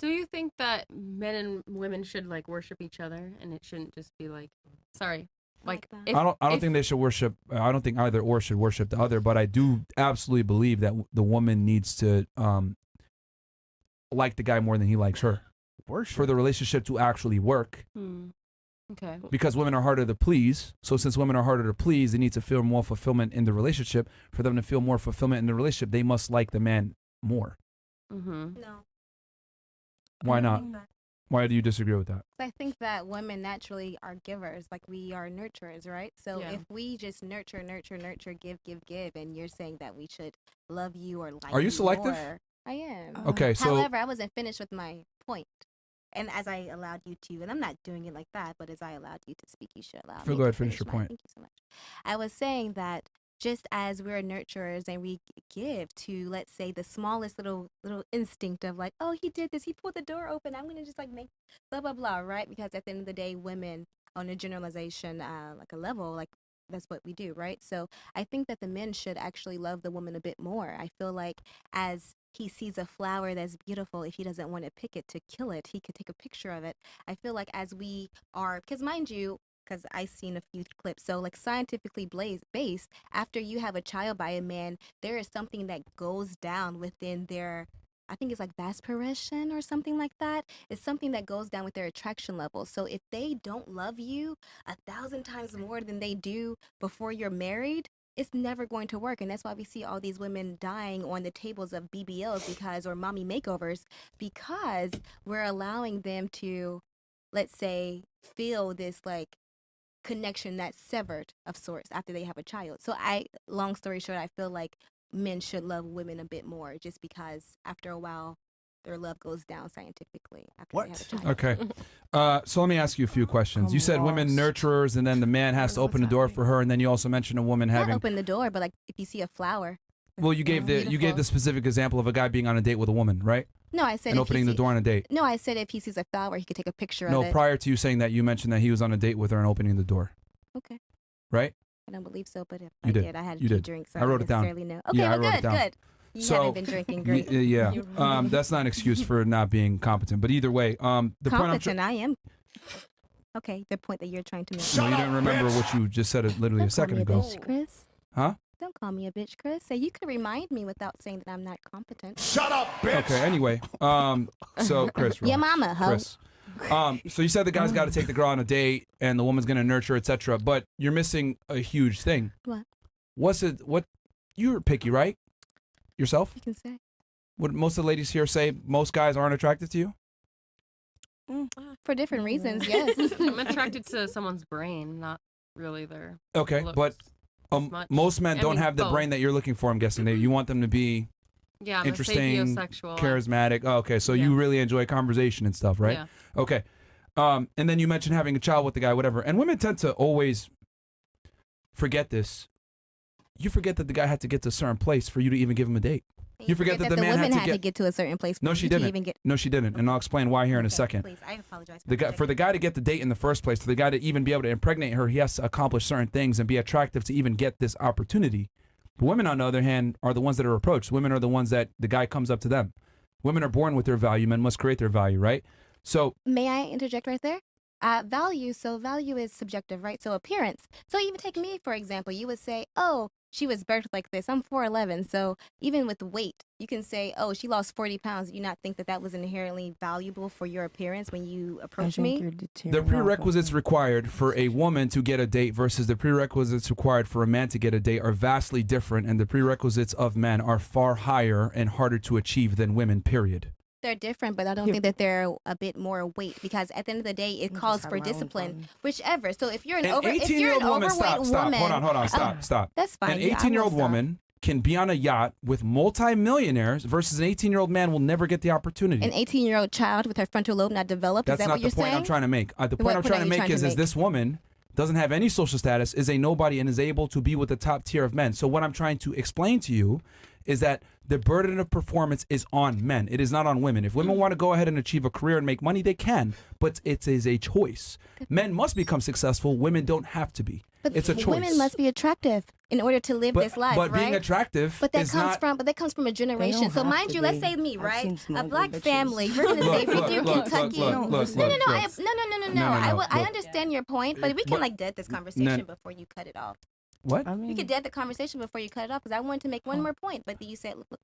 Do you think that men and women should like worship each other, and it shouldn't just be like, sorry, like that. if, I don't think they should worship. I don't think either or should worship the other. But I do absolutely believe that the woman needs to like the guy more than he likes her Worship. for the relationship to actually work. Okay. Because women are harder to please. So since women are harder to please, they need to feel more fulfillment in the relationship. For them to feel more fulfillment in the relationship, they must like the man more. Mm-hmm. No. Why I don't not? think that. Why do you disagree with that? I think that women naturally are givers, like we are nurturers, right? So Yeah. if we just nurture, give, and you're saying that we should love you or like Are you selective? more, I am. Okay, so However, I wasn't finished with my point. And as I allowed you to, and I'm not doing it like that, but as I allowed you to speak, you should allow me go ahead, to finish your mine. point. Thank you so much. I was saying that just as we're nurturers and we give to, let's say, the smallest little instinct of like, oh, he did this, he pulled the door open, I'm gonna just like make blah blah blah, right? Because at the end of the day, women, on a generalization, like a level, like that's what we do, right? So I think that the men should actually love the woman a bit more. I feel like as he sees a flower that's beautiful, if he doesn't want to pick it to kill it, he could take a picture of it. I feel like as we are, because mind you, because I've seen a few clips. So, like scientifically based, after you have a child by a man, there is something that goes down within their, I think it's like vasopressin or something like that. It's something that goes down with their attraction level. So, if they don't love you 1,000 times more than they do before you're married, it's never going to work. And that's why we see all these women dying on the tables of BBLs because, or mommy makeovers, because we're allowing them to, let's say, feel this like connection that's severed of sorts after they have a child. So long story short, I feel like men should love women a bit more just because after a while their love goes down scientifically after they have a child. Okay. So let me ask you a few questions. You said women nurturers, and then the man has to open the door for her, and then you also mentioned a woman Not having. open the door, but like if you see a flower. Well, you gave the specific example of a guy being on a date with a woman, right? No, I said And if opening the door on a date. No, I said if he sees a flower, he could take a picture of it. No, prior to you saying that, you mentioned that he was on a date with her and opening the door. Okay. Right? I don't believe so, but if You I did. did, I had a You few did. drinks. So I wrote it down. necessarily know. Okay, Yeah, I well, wrote it down. good. You haven't been drinking great. Yeah. That's not an excuse for not being competent. But either way, the Competent, point I'm I am. Okay, the point that you're trying to make. No, you didn't remember what you just said literally a second ago. Bitch, Chris. Huh? Don't call me a bitch, Chris. So you could remind me without saying that I'm not competent. Shut up, bitch. Okay, anyway. So Chris, Yeah, relax. mama, ho. Chris. So you said the guy's got to take the girl on a date and the woman's gonna nurture, etc. But you're missing a huge thing. What? What you're picky, right? Yourself? You can say. Would most of the ladies here say most guys aren't attracted to you? For different reasons, yes. I'm attracted to someone's brain, not really their Okay, looks but as much. most men I don't mean, have the both. brain that you're looking for. I'm guessing you want them to be Yeah, I'm interesting, a sapiosexual. charismatic. Oh, okay, so Yeah. you really enjoy conversation and stuff, right? Yeah. Okay. And then you mentioned having a child with the guy, whatever. And women tend to always forget this. You forget that the guy had to get to a certain place for you to even give him a date. You forget that the man women had to get to a certain place. No, for she you to didn't. Even get... No, she didn't. And I'll explain why here in a second. Please, I apologize. For the guy to get the date in the first place, for the guy to even be able to impregnate her, he has to accomplish certain things and be attractive to even get this opportunity. But women, on the other hand, are the ones that are approached. Women are the ones that the guy comes up to them. Women are born with their value. Men must create their value, right? So May I interject right there? Value. So value is subjective, right? So appearance. So even take me, for example. You would say, oh, she was birthed like this. I'm 4'11". So even with weight, you can say, oh, she lost 40 pounds. You not think that that was inherently valuable for your appearance when you approach me? the prerequisites required for a woman to get a date versus the prerequisites required for a man to get a date are vastly different, and the prerequisites of men are far higher and harder to achieve than women, period. They're different, but I don't think that they're a bit more weight because at the end of the day, it calls for discipline, whichever. So if you're an overweight woman, woman, hold on, stop. That's fine. An Yeah, I will 18-year-old stop. woman can be on a yacht with multi-millionaires versus an 18-year-old man will never get the opportunity. An 18-year-old child with her frontal lobe not developed. That's is that not what you're the point saying? I'm trying to make. The point What I'm point trying are to you make trying to is make? this woman doesn't have any social status, is a nobody, and is able to be with the top tier of men. So what I'm trying to explain to you is that the burden of performance is on men. It is not on women. If women want to go ahead and achieve a career and make money, they can, but it is a choice. Men must become successful. Women don't have to be. But It's a choice. women must be attractive in order to live this life, but right? being attractive But that is comes not. from a generation. So have mind to you, let's be. say me, I've right? seen some A ugly black bitches. family. We're gonna say if we do Kentucky. Look, No, No, I look. understand your point, but we can But- like dead this conversation before you cut it off. What? I We mean, could dead the conversation before you cut it off because I wanted to make one more point, but you said, look.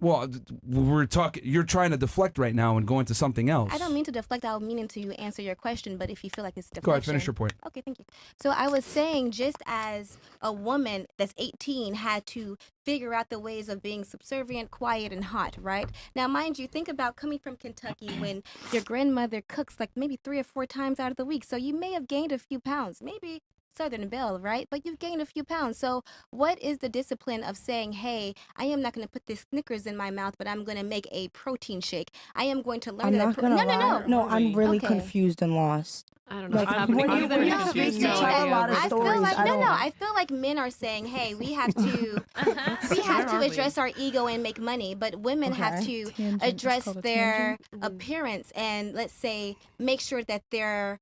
Well, we're talking. You're trying to deflect right now and go into something else. I don't mean to deflect. I was meaning to answer your question, but if you feel like it's deflection. Go ahead, finish your point. Okay, thank you. So I was saying, just as a woman that's 18 had to figure out the ways of being subservient, quiet, and hot, right? Now, mind you, think about coming from Kentucky when your grandmother cooks like maybe 3 or 4 times out of the week. So you may have gained a few pounds, maybe Southern Belle, right? But you've gained a few pounds. So what is the discipline of saying, hey, I am not going to put this Snickers in my mouth, but I'm going to make a protein shake. I am going to learn I'm that. not gonna lie. No, I'm really Okay. confused and lost. I don't know Like, what's happening. when you- either. when you No, speak, but you saying tell that, a lot of I feel stories. like I don't- I feel like men are saying, hey, we have to address our ego and make money, but women have Okay. to Tangent. It's address called a their tangent. appearance and let's say make sure that they're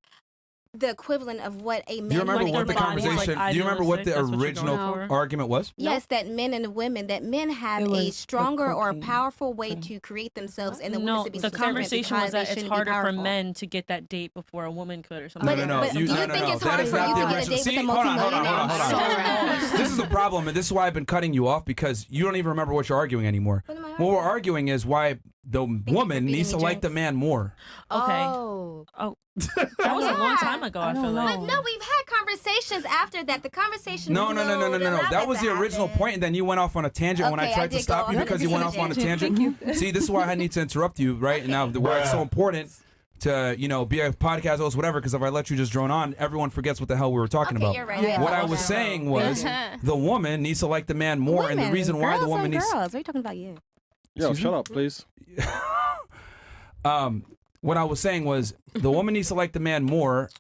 the equivalent of what a man Do you remember would what the like a woman. conversation? Do you remember what the idealistic, that's what you're original going for? argument was? Yes, that men and women, that men have It a was the stronger or cocaine. powerful way to create themselves, and the women No, to be the subservient conversation because was they that it's shouldn't be harder for powerful. men to get that date before a woman could or something. But- like No, that. but do you no, think no, it's that harder is for not you the to get a original. date with See, a hold on. multimillionaire? This is the problem, and this is why I've been cutting you off because you don't even remember what you're arguing anymore. What am I What we're arguing is why the you for woman feeding needs to me like the drinks. man more. Okay. Oh. That was a long time ago, I feel don't like. But no, we've had conversations after that. The conversation. No. That was the original point, and then you went off on a tangent when I Okay, I tried to did stop go you off because on you a went off on a tangent. tangent. See, this is why I need to interrupt you, right? Now, why it's so important to, be a podcast host, whatever, because if I let you just drone on, everyone forgets what the hell we were talking Okay, about. you're right. What I Yeah. was saying was the woman needs to like the man more, and the reason why the woman needs. girls. What are you talking about? You. Yo, shut up, please. What I was saying was the woman needs to like the man more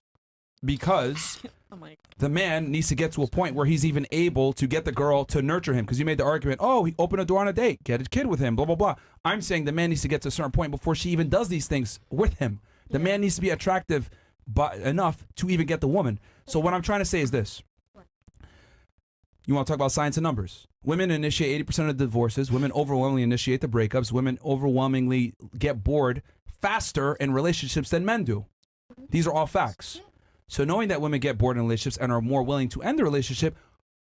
because Oh my. the man needs to get to a point where he's even able to get the girl to nurture him. Because you made the argument, oh, he opened a door on a date, get a kid with him, blah, blah, blah. I'm saying the man needs to get to a certain point before she even does these things with him. The man needs to be attractive enough to even get the woman. So what I'm trying to say is this. You want to talk about science and numbers. Women initiate 80% of the divorces. Women overwhelmingly initiate the breakups. Women overwhelmingly get bored faster in relationships than men do. These are all facts. So knowing that women get bored in relationships and are more willing to end the relationship,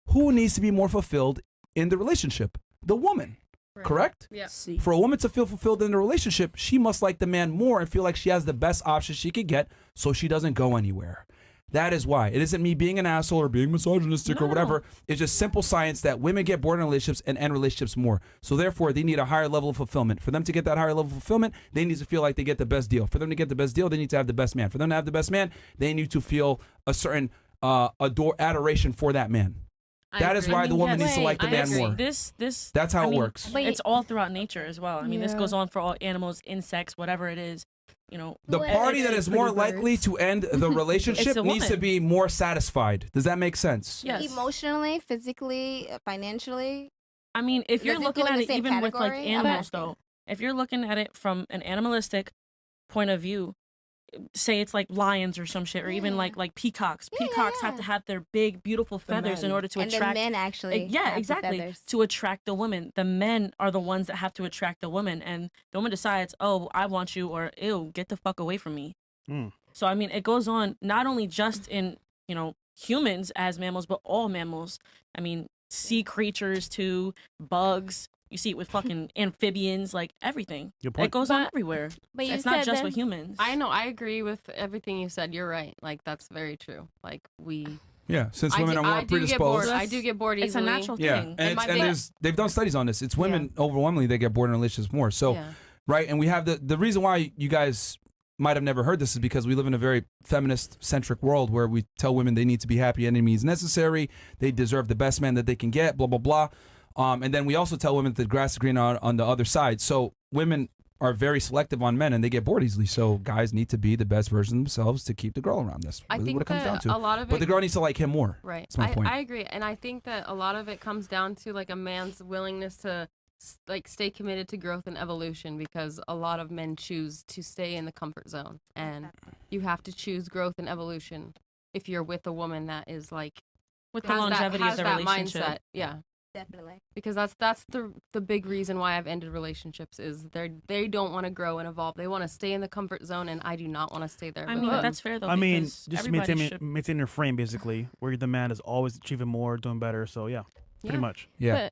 who needs to be more fulfilled in the relationship? The woman, correct? Yeah. See. For a woman to feel fulfilled in the relationship, she must like the man more and feel like she has the best option she could get so she doesn't go anywhere. That is why. It isn't me being an asshole or being misogynistic or whatever. It's just simple science that women get bored in relationships and end relationships more. So therefore, they need a higher level of fulfillment. For them to get that higher level of fulfillment, they need to feel like they get the best deal. For them to get the best deal, they need to have the best man. For them to have the best man, they need to feel a certain adoration for that man. That is why the woman needs to like the I man agree. more. This That's how it works. But it's all throughout nature as well. I mean, this Yeah. goes on for all animals, insects, whatever it is. The party that is more likely to end the relationship It's a needs to woman. be more satisfied. Does that make sense? Yes. Emotionally, physically, financially. I mean, if you're Does it looking go in at the it same even with like category? I'm animals, asking. though, if you're looking at it from an animalistic point of view, say it's like lions or some shit, or even Yeah. like peacocks. Yeah, Peacocks have yeah. to have their big, beautiful feathers in men. order to And the attract. men actually. Yeah, have the exactly. feathers. To attract the woman. The men are the ones that have to attract the woman, and the woman decides, oh, I want you, or ew, get the fuck away from me. Mm. So I mean, it goes on not only just in humans as mammals, but all mammals. I mean, sea creatures too, bugs. You see it with fucking amphibians, like everything. Good point. It goes on everywhere. But you It's not said just that- with humans. I know. I agree with everything you said. You're right. Like that's very true. Like Yeah, since women are I more do get predisposed. bored. I do get bored It's a easily. natural Yeah, thing. and, my and thing- they've done studies on this. It's women overwhelmingly they get bored in relationships more. So, Yeah. right, and we have the reason why you guys might have never heard this is because we live in a very feminist-centric world where we tell women they need to be happy any means necessary. They deserve the best man that they can get, blah, blah, blah. And then we also tell women that the grass is green on the other side. So women are very selective on men and they get bored easily. So guys need to be the best version of themselves to keep the girl around. That's I really think what it comes down that to. a lot of But it, the girl needs to like him more. right. That's my point. I agree, and I think that a lot of it comes down to like a man's willingness to like stay committed to growth and evolution, because a lot of men choose to stay in the comfort zone, and you have to choose growth and evolution if you're with a woman that is like with the has longevity has of the that relationship. mindset. Yeah. Definitely. Because that's the big reason why I've ended relationships is they don't want to grow and evolve. They want to stay in the comfort zone, and I do not want to stay there. I with mean, them. that's fair though. I mean, because just everybody should. maintain your frame basically, where the man is always achieving more, doing better. So yeah, pretty much. Yeah.